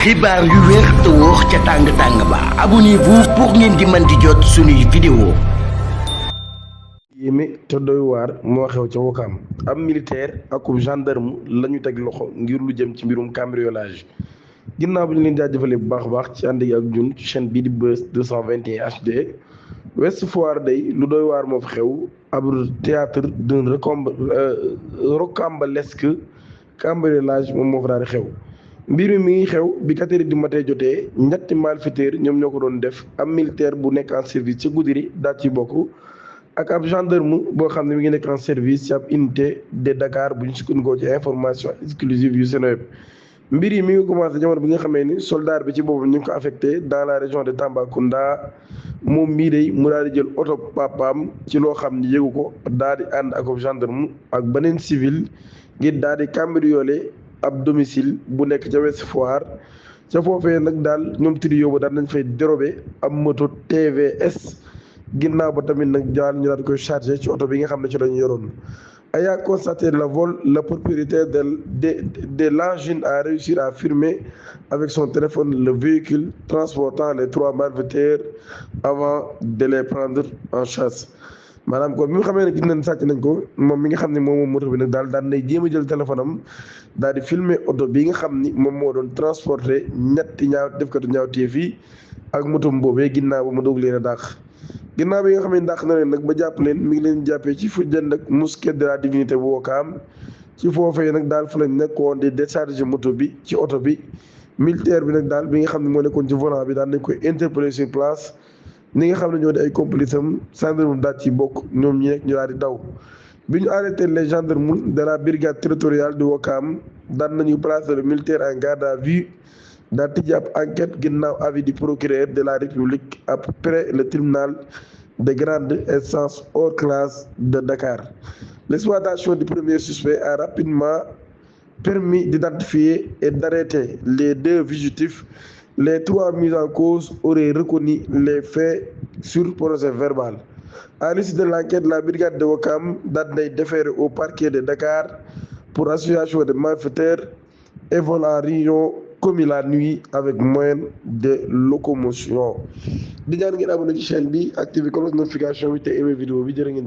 xibaar yu wér te wóor ca tàng-tàng ba abonnez-vous pour ngeen di mën di jot suñuy vidéo. yéeme te doy waar moo xew ca Wakaam ab militaire akub gendarme lañu teg loxo ngir lu jëm ci mbirum cambriolage ginnaaw bi ñu leen jaajëfale bu baax a baax ci ànd ak ñun ci chaîne bii di Buzz 221 HD. Ouest Foire day lu doy waar moo fi xew ab théâtre d'un rocambolesque cambriolage moom moo fa daal di xew. mbir mi ngi xew bi 4 heures du matin jotee ñetti malfaiteurs ñoom ñoo ko doon def am militaire bu nekk en service ci Goudiri daal ci bokk ak ab gendarme boo xam ne mi ngi nekk en service ci ab unité de Dakar bu ñu sukkandikoo ci information exclusive yu Seneweb. mbir yi mi ngi commencé jamono bi nga xamee ni soldat bi ci boobu ñu ngi ko affecté dans la région de Tambacounda moom mii day mu daal di jël oto papaam ci loo xam ni yëgu ko daal di ànd ak gendarme ak beneen civil ngir daal di cambriolé ab domicile bu nekk ca Ouest Foire ca foofee nag daal ñoom trio ba daal nañ fay dérobé ab moto TVS ginnaaw ba tamit nag daal ñu daal koy chargé ci oto bi nga xam ne ci lañu yoroon. Ayant constaté le vol, le propriétaire de l'engine a réussi à filmer avec son téléphone le véhicule transportant les 3 malfaiteurs avant de les prendre en chasse. maanaam kon bi nga xamee ne gis nañ sàcc nañ ko moom mi nga xam ne moom moto bi nag daal daan nay jéem a jël téléphone am daal di filmer oto bi nga xam ni moom moo doon transporté ñetti defkatu ñaawteef yi ak motom boobee ginnaaw ba mu doog leen a dàq. ginnaaw bi nga xam ne dàq na leen nag ba jàpp leen mi ngi leen jàppee ci fu jënd ak mosquée de la divinité bu Wakaam ci foofee nag daal fa lañ nekkoon di décharger moto bi ci oto bi militaire bi nag daal bi nga xam ne moo nekkoon ci volant bi daal nañ koy interpeller sur place. ñi nga xam ne ñoo di ay complices am gendarme daal ci bokk ñoom ñi nekk ñu daal di daw bi ñu arrêté les gendarmes de la brigade territoriale de Wakaam daan nañu placer le militaire en garde à vue daal tijji ab enquête ginnaaw avis du procureur de la République après le tribunal de grande instance hors classe de Dakar. L'exploitation du premier suspect a rapidement permis d'identifier et d'arrêter les 2 fugitifs. Les 3 mis en cause auraient reconnu les faits sur procès verbal. À l'issue de l'enquête, la brigade de Wakaam daal nay déféré au parquet de Dakar pour association de malfaiteurs et vol en réunion commis la nuit avec moyen de locomotion. di ñaan ngeen abonné ci chaîne bi activé cloche notification bi te aimé vidéo bi jërë ngeen